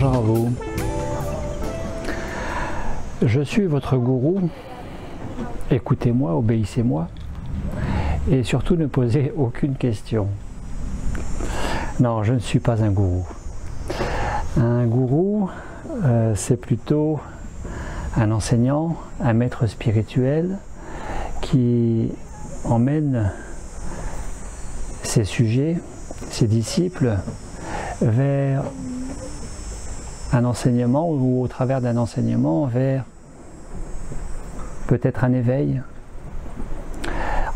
Bonjour à vous. Je suis votre gourou. Écoutez-moi, obéissez-moi. Et surtout ne posez aucune question. Non, je ne suis pas un gourou. Un gourou, c'est plutôt un enseignant, un maître spirituel qui emmène ses sujets, ses disciples vers un enseignement ou au travers d'un enseignement vers peut-être un éveil.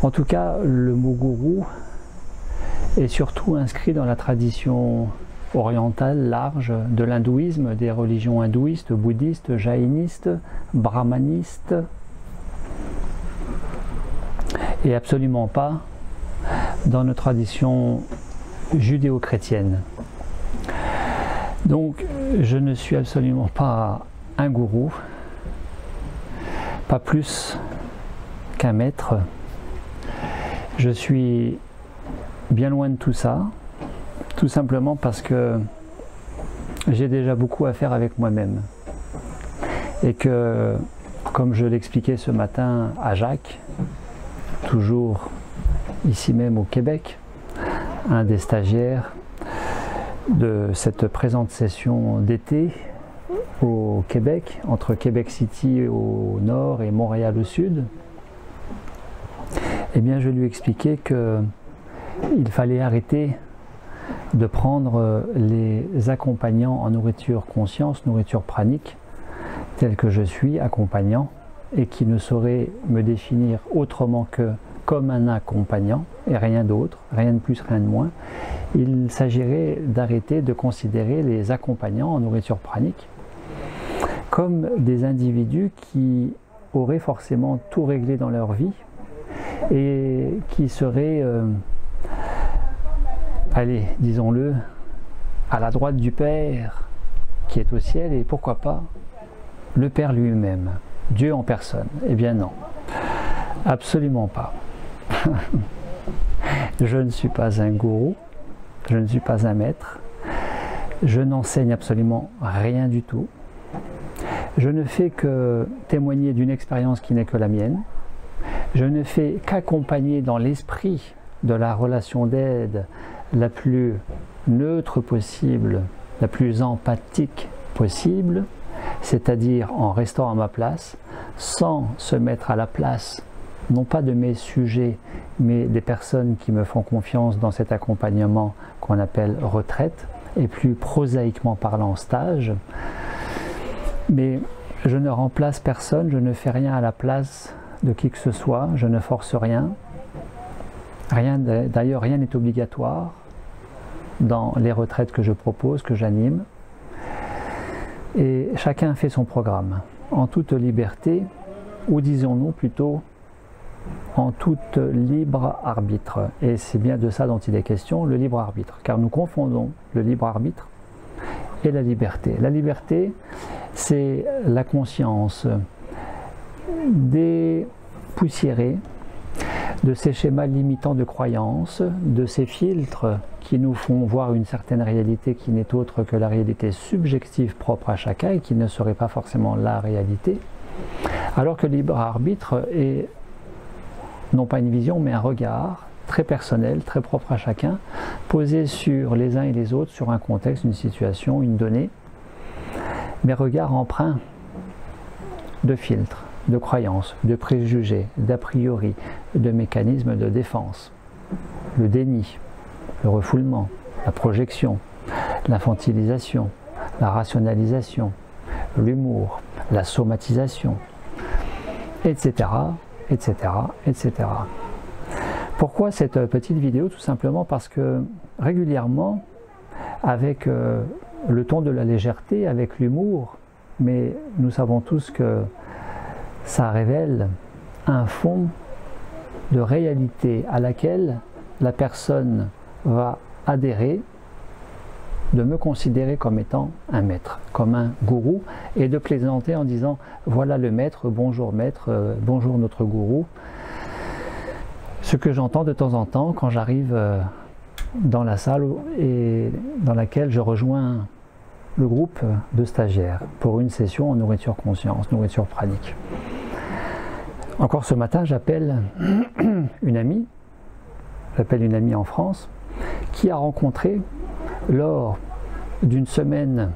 En tout cas, le mot gourou est surtout inscrit dans la tradition orientale large de l'hindouisme, des religions hindouistes, bouddhistes, jaïnistes, brahmanistes, et absolument pas dans notre tradition judéo-chrétienne. Donc, je ne suis absolument pas un gourou, pas plus qu'un maître. Je suis bien loin de tout ça, tout simplement parce que j'ai déjà beaucoup à faire avec moi-même. Et que, comme je l'expliquais ce matin à Jacques, toujours ici même au Québec, un des stagiaires de cette présente session d'été au Québec, entre Québec City au nord et Montréal au sud, eh bien je lui expliquais qu'il fallait arrêter de prendre les accompagnants en nourriture conscience, nourriture pranique, tel que je suis accompagnant, et qui ne saurait me définir autrement que comme un accompagnant et rien d'autre, rien de plus, rien de moins. Il s'agirait d'arrêter de considérer les accompagnants en nourriture pranique comme des individus qui auraient forcément tout réglé dans leur vie et qui seraient, allez, disons-le, à la droite du Père qui est au ciel, et pourquoi pas le Père lui-même, Dieu en personne. Eh bien non, absolument pas. Je ne suis pas un gourou, je ne suis pas un maître, je n'enseigne absolument rien du tout. Je ne fais que témoigner d'une expérience qui n'est que la mienne. Je ne fais qu'accompagner dans l'esprit de la relation d'aide la plus neutre possible, la plus empathique possible, c'est-à-dire en restant à ma place, sans se mettre à la place, non pas de mes sujets, mais des personnes qui me font confiance dans cet accompagnement qu'on appelle retraite, et plus prosaïquement parlant stage. Mais je ne remplace personne, je ne fais rien à la place de qui que ce soit, je ne force rien. D'ailleurs, rien n'est obligatoire dans les retraites que je propose, que j'anime. Et chacun fait son programme, en toute liberté, ou disons-nous plutôt, en toute libre arbitre. Et c'est bien de ça dont il est question, le libre arbitre. Car nous confondons le libre arbitre et la liberté. La liberté, c'est la conscience dépoussiérée de ces schémas limitants de croyances, de ces filtres qui nous font voir une certaine réalité qui n'est autre que la réalité subjective propre à chacun et qui ne serait pas forcément la réalité. Alors que le libre arbitre est non pas une vision, mais un regard très personnel, très propre à chacun, posé sur les uns et les autres, sur un contexte, une situation, une donnée, mais regard empreint de filtres, de croyances, de préjugés, d'a priori, de mécanismes de défense. Le déni, le refoulement, la projection, l'infantilisation, la rationalisation, l'humour, la somatisation, etc., etc., etc. Pourquoi cette petite vidéo? Tout simplement parce que régulièrement, avec le ton de la légèreté, avec l'humour, mais nous savons tous que ça révèle un fond de réalité à laquelle la personne va adhérer, de me considérer comme étant un maître, comme un gourou, et de plaisanter en disant voilà le maître, bonjour notre gourou. Ce que j'entends de temps en temps quand j'arrive dans la salle et dans laquelle je rejoins le groupe de stagiaires pour une session en nourriture conscience, nourriture pranique. Encore ce matin, j'appelle une amie en France, qui a rencontré lors d'une semaine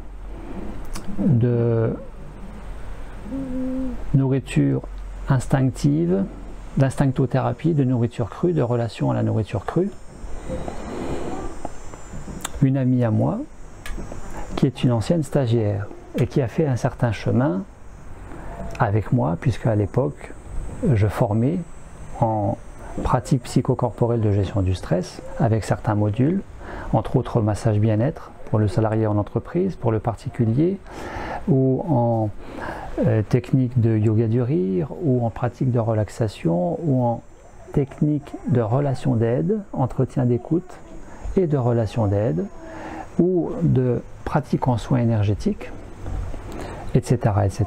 de nourriture instinctive, d'instinctothérapie, de nourriture crue, de relation à la nourriture crue, une amie à moi qui est une ancienne stagiaire et qui a fait un certain chemin avec moi, puisque à l'époque je formais en pratique psychocorporelle de gestion du stress avec certains modules, entre autres massage bien-être pour le salarié en entreprise, pour le particulier, ou en technique de yoga du rire, ou en pratique de relaxation, ou en technique de relation d'aide, entretien d'écoute et de relation d'aide, ou de pratique en soins énergétiques, etc. etc.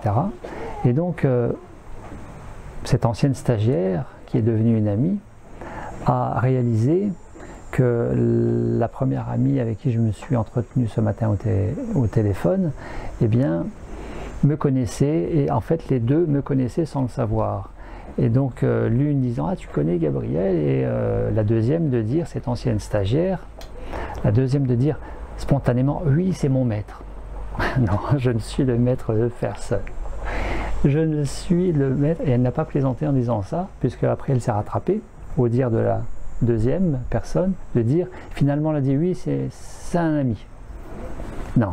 Et donc, cette ancienne stagiaire, qui est devenue une amie, a réalisé que la première amie avec qui je me suis entretenu ce matin au téléphone, eh bien, me connaissait, et en fait les deux me connaissaient sans le savoir. Et donc l'une disant « Ah, tu connais Gabriel ?» et la deuxième de dire, cette ancienne stagiaire, la deuxième de dire spontanément « Oui, c'est mon maître. » Non, je ne suis le maître de personne. Je ne suis le maître, et elle n'a pas plaisanté en disant ça, puisque après elle s'est rattrapée, au dire de la deuxième personne, de dire, finalement elle a dit oui, c'est un ami. Non,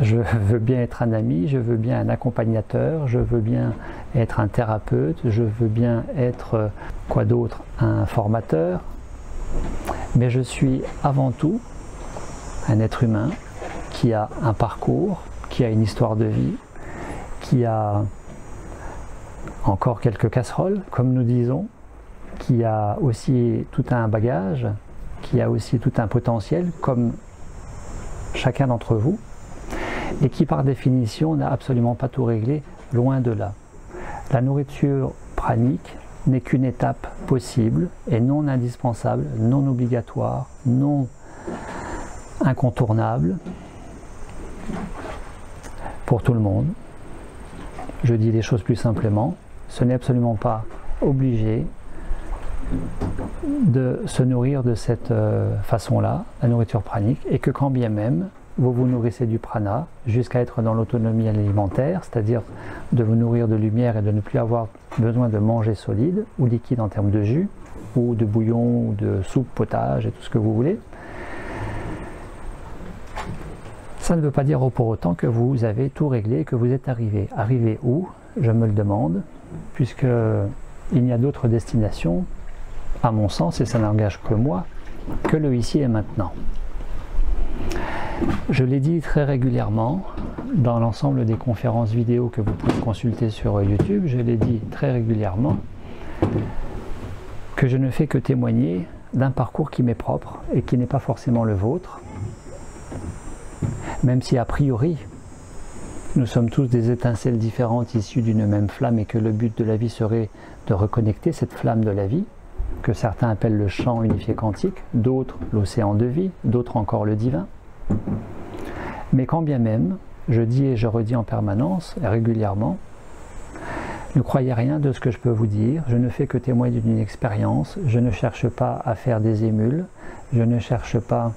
je veux bien être un ami, je veux bien un accompagnateur, je veux bien être un thérapeute, je veux bien être, quoi d'autre, un formateur, mais je suis avant tout un être humain qui a un parcours, qui a une histoire de vie, qui a encore quelques casseroles, comme nous disons, qui a aussi tout un bagage, qui a aussi tout un potentiel, comme chacun d'entre vous, et qui par définition n'a absolument pas tout réglé, loin de là. La nourriture pranique n'est qu'une étape possible et non indispensable, non obligatoire, non incontournable pour tout le monde. Je dis les choses plus simplement, ce n'est absolument pas obligé de se nourrir de cette façon-là, la nourriture pranique, et que quand bien même vous vous nourrissez du prana jusqu'à être dans l'autonomie alimentaire, c'est-à-dire de vous nourrir de lumière et de ne plus avoir besoin de manger solide ou liquide en termes de jus, ou de bouillon, ou de soupe, potage et tout ce que vous voulez, ça ne veut pas dire pour autant que vous avez tout réglé, que vous êtes arrivé. Arrivé où? Je me le demande, puisque il n'y a d'autres destinations, à mon sens, et ça n'engage que moi, que le ici et maintenant. Je l'ai dit très régulièrement dans l'ensemble des conférences vidéo que vous pouvez consulter sur YouTube, je l'ai dit très régulièrement que je ne fais que témoigner d'un parcours qui m'est propre et qui n'est pas forcément le vôtre, même si a priori nous sommes tous des étincelles différentes issues d'une même flamme et que le but de la vie serait de reconnecter cette flamme de la vie, que certains appellent le champ unifié quantique, d'autres l'océan de vie, d'autres encore le divin. Mais quand bien même, je dis et je redis en permanence, et régulièrement, ne croyez rien de ce que je peux vous dire, je ne fais que témoigner d'une expérience, je ne cherche pas à faire des émules, je ne cherche pas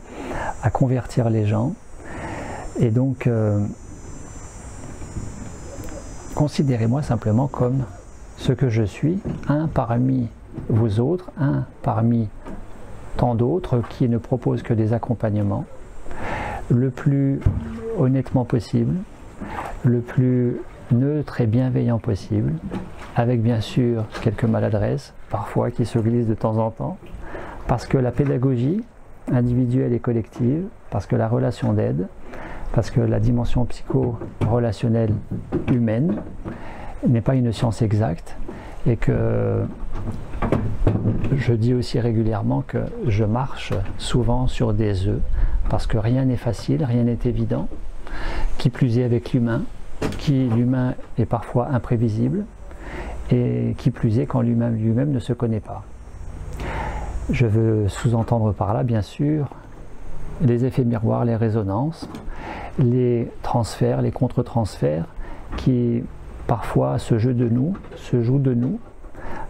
à convertir les gens, et donc considérez-moi simplement comme ce que je suis, un parmi vous autres, un parmi tant d'autres qui ne proposent que des accompagnements, le plus honnêtement possible, le plus neutre et bienveillant possible, avec bien sûr quelques maladresses, parfois qui se glissent de temps en temps, parce que la pédagogie individuelle et collective, parce que la relation d'aide, parce que la dimension psycho-relationnelle humaine n'est pas une science exacte, et que je dis aussi régulièrement que je marche souvent sur des œufs, parce que rien n'est facile, rien n'est évident, qui plus est avec l'humain, l'humain est parfois imprévisible, et qui plus est quand l'humain lui-même ne se connaît pas. Je veux sous-entendre par là, bien sûr, les effets miroirs, les résonances, les transferts, les contre-transferts qui parfois se jouent de nous,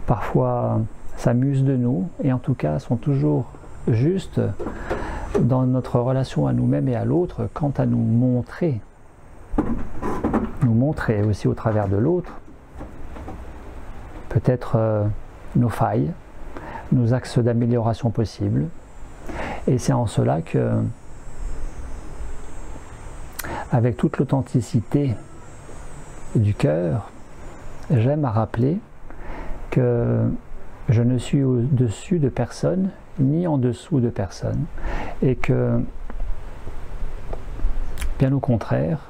parfois s'amusent de nous, et en tout cas sont toujours justes dans notre relation à nous-mêmes et à l'autre quant à nous montrer aussi au travers de l'autre, peut-être nos failles, nos axes d'amélioration possibles. Et c'est en cela que, avec toute l'authenticité du cœur, j'aime à rappeler que je ne suis au-dessus de personne, ni en dessous de personne, et que, bien au contraire,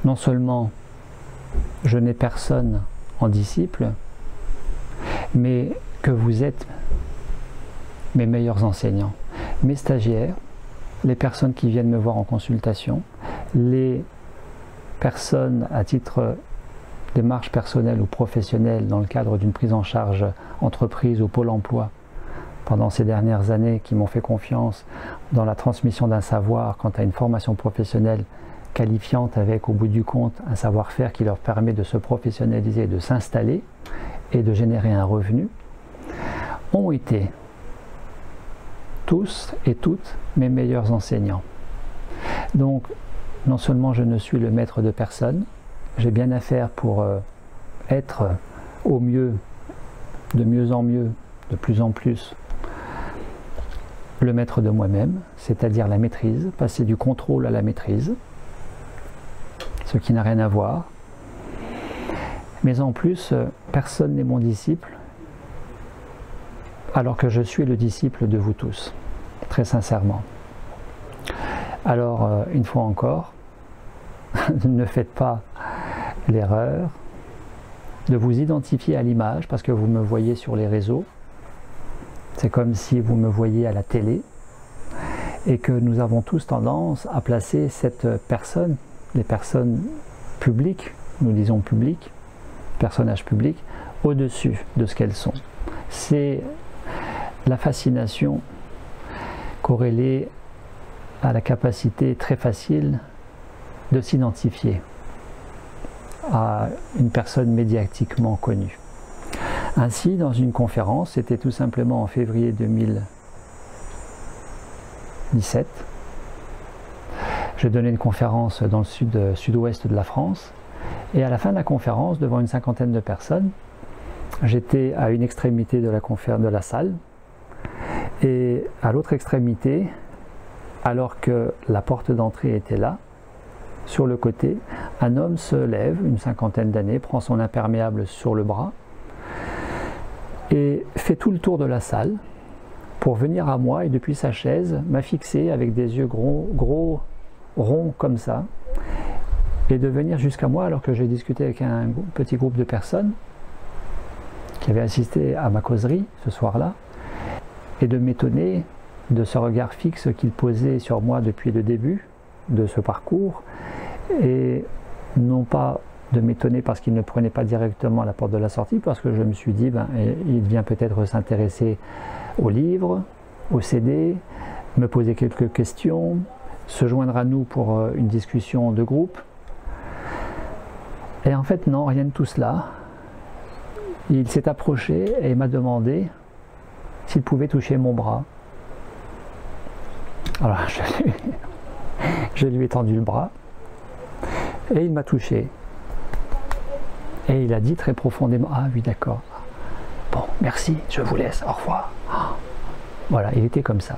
non seulement je n'ai personne en disciple, mais que vous êtes mes meilleurs enseignants, mes stagiaires, les personnes qui viennent me voir en consultation, les personnes à titre de démarche personnelle ou professionnelle dans le cadre d'une prise en charge entreprise ou pôle emploi pendant ces dernières années qui m'ont fait confiance dans la transmission d'un savoir quant à une formation professionnelle qualifiante avec au bout du compte un savoir-faire qui leur permet de se professionnaliser, de s'installer et de générer un revenu, ont été tous et toutes mes meilleurs enseignants. Donc non seulement je ne suis le maître de personne, j'ai bien à faire pour être au mieux, de mieux en mieux, de plus en plus, le maître de moi-même, c'est-à-dire la maîtrise, passer du contrôle à la maîtrise, ce qui n'a rien à voir. Mais en plus, personne n'est mon disciple, alors que je suis le disciple de vous tous, très sincèrement. Alors, une fois encore, ne faites pas l'erreur de vous identifier à l'image parce que vous me voyez sur les réseaux. C'est comme si vous me voyiez à la télé et que nous avons tous tendance à placer cette personne, les personnes publiques, nous disons publiques, personnages publics, au-dessus de ce qu'elles sont. C'est la fascination corrélée à la capacité très facile de s'identifier à une personne médiatiquement connue. Ainsi, dans une conférence, c'était tout simplement en février 2017, je donnais une conférence dans le sud-ouest de la France, et à la fin de la conférence, devant une cinquantaine de personnes, j'étais à une extrémité de la salle, et à l'autre extrémité, alors que la porte d'entrée était là, sur le côté, un homme se lève, une cinquantaine d'années, prend son imperméable sur le bras et fait tout le tour de la salle pour venir à moi et depuis sa chaise m'a fixé avec des yeux gros, ronds comme ça et de venir jusqu'à moi alors que j'ai discuté avec un petit groupe de personnes qui avaient assisté à ma causerie ce soir-là et de m'étonner de ce regard fixe qu'il posait sur moi depuis le début de ce parcours et non pas de m'étonner parce qu'il ne prenait pas directement la porte de la sortie, parce que je me suis dit, il vient peut-être s'intéresser aux livres, aux CD, me poser quelques questions, se joindre à nous pour une discussion de groupe. Et en fait, non, rien de tout cela. Il s'est approché et m'a demandé s'il pouvait toucher mon bras. Alors, je lui ai tendu le bras et il m'a touché. Et il a dit très profondément, ah oui d'accord, bon merci, je vous laisse, au revoir. Voilà, il était comme ça.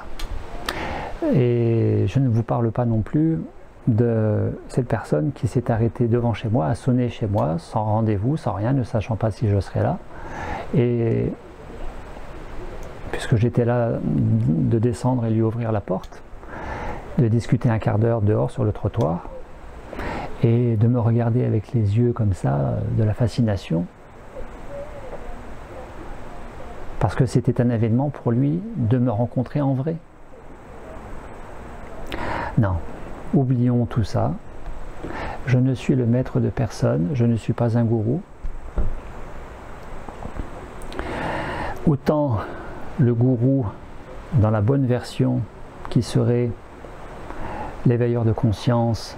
Et je ne vous parle pas non plus de cette personne qui s'est arrêtée devant chez moi, a sonné chez moi, sans rendez-vous, sans rien, ne sachant pas si je serais là. Et puisque j'étais là de descendre et lui ouvrir la porte, de discuter un quart d'heure dehors sur le trottoir, et de me regarder avec les yeux comme ça, de la fascination, parce que c'était un événement pour lui de me rencontrer en vrai. Non, oublions tout ça. Je ne suis le maître de personne, je ne suis pas un gourou. Autant le gourou, dans la bonne version, qui serait l'éveilleur de conscience,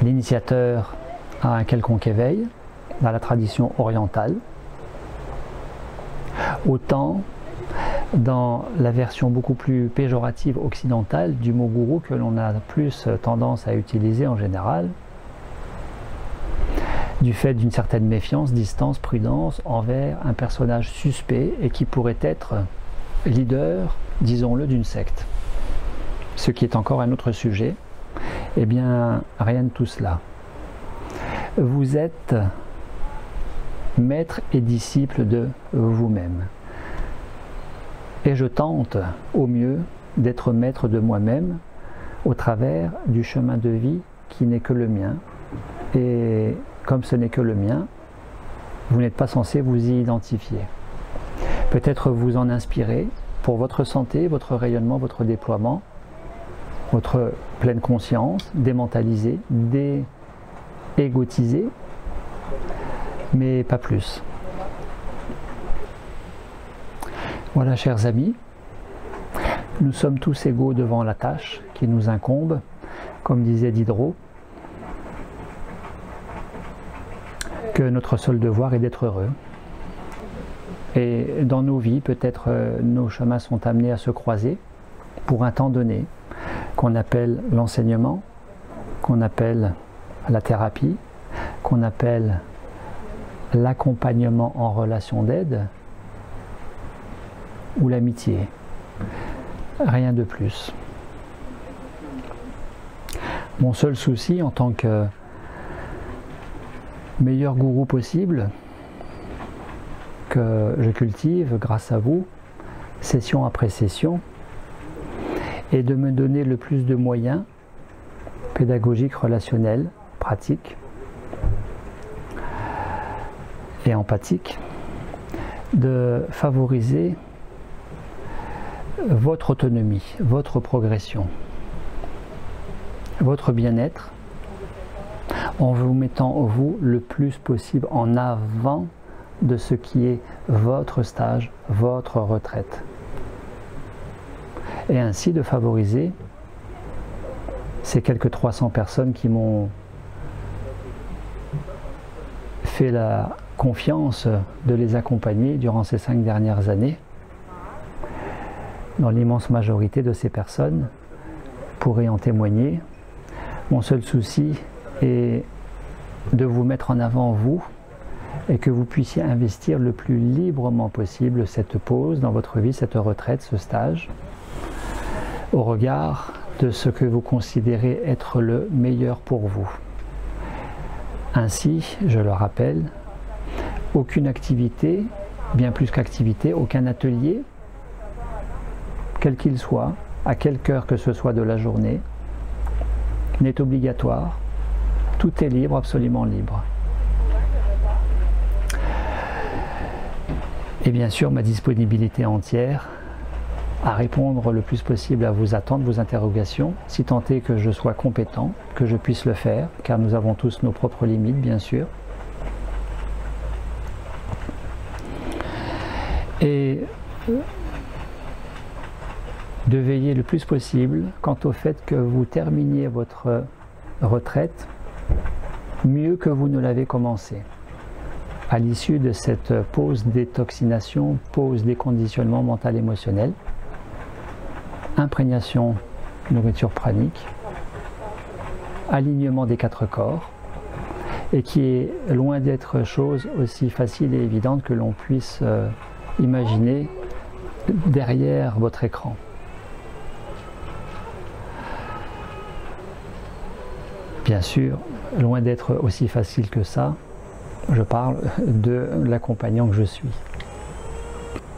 l'initiateur à un quelconque éveil dans la tradition orientale, autant dans la version beaucoup plus péjorative occidentale du mot gourou que l'on a plus tendance à utiliser en général, du fait d'une certaine méfiance, distance, prudence envers un personnage suspect et qui pourrait être leader, disons-le, d'une secte. Ce qui est encore un autre sujet. Eh bien, rien de tout cela. Vous êtes maître et disciple de vous-même. Et je tente au mieux d'être maître de moi-même au travers du chemin de vie qui n'est que le mien. Et comme ce n'est que le mien, vous n'êtes pas censé vous y identifier. Peut-être vous en inspirer pour votre santé, votre rayonnement, votre déploiement, votre pleine conscience, démentalisée, déégotisée, mais pas plus. Voilà, chers amis, nous sommes tous égaux devant la tâche qui nous incombe, comme disait Diderot, que notre seul devoir est d'être heureux. Et dans nos vies, peut-être nos chemins sont amenés à se croiser pour un temps donné, qu'on appelle l'enseignement, qu'on appelle la thérapie, qu'on appelle l'accompagnement en relation d'aide, ou l'amitié. Rien de plus. Mon seul souci en tant que meilleur gourou possible, que je cultive grâce à vous, session après session, est de me donner le plus de moyens pédagogiques, relationnels, pratiques et empathiques, de favoriser votre autonomie, votre progression, votre bien-être, en vous mettant vous le plus possible en avant de ce qui est votre stage, votre retraite. Et ainsi de favoriser ces quelques 300 personnes qui m'ont fait la confiance de les accompagner durant ces 5 dernières années. Dans l'immense majorité de ces personnes, pourraient en témoigner. Mon seul souci est de vous mettre en avant vous et que vous puissiez investir le plus librement possible cette pause dans votre vie, cette retraite, ce stage, au regard de ce que vous considérez être le meilleur pour vous. Ainsi, je le rappelle, aucune activité, bien plus qu'activité, aucun atelier, quel qu'il soit, à quelque heure que ce soit de la journée, n'est obligatoire. Tout est libre, absolument libre. Et bien sûr, ma disponibilité entière à répondre le plus possible à vos attentes, vos interrogations, si tant est que je sois compétent, que je puisse le faire, car nous avons tous nos propres limites, bien sûr. Et de veiller le plus possible quant au fait que vous terminiez votre retraite mieux que vous ne l'avez commencé. À l'issue de cette pause détoxination, pause déconditionnement mental-émotionnel, imprégnation nourriture pranique, alignement des 4 corps, et qui est loin d'être chose aussi facile et évidente que l'on puisse imaginer derrière votre écran. Bien sûr, loin d'être aussi facile que ça, je parle de l'accompagnant que je suis.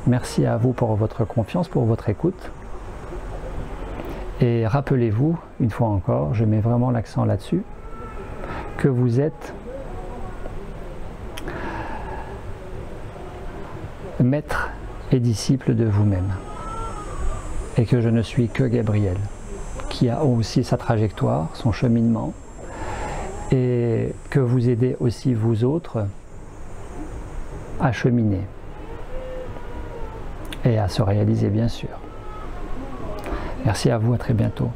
Merci à vous pour votre confiance, pour votre écoute. Et rappelez-vous, une fois encore, je mets vraiment l'accent là-dessus, que vous êtes maître et disciple de vous-même. Et que je ne suis que Gabriel, qui a aussi sa trajectoire, son cheminement, et que vous aidez aussi vous autres à cheminer et à se réaliser, bien sûr. Merci à vous, à très bientôt.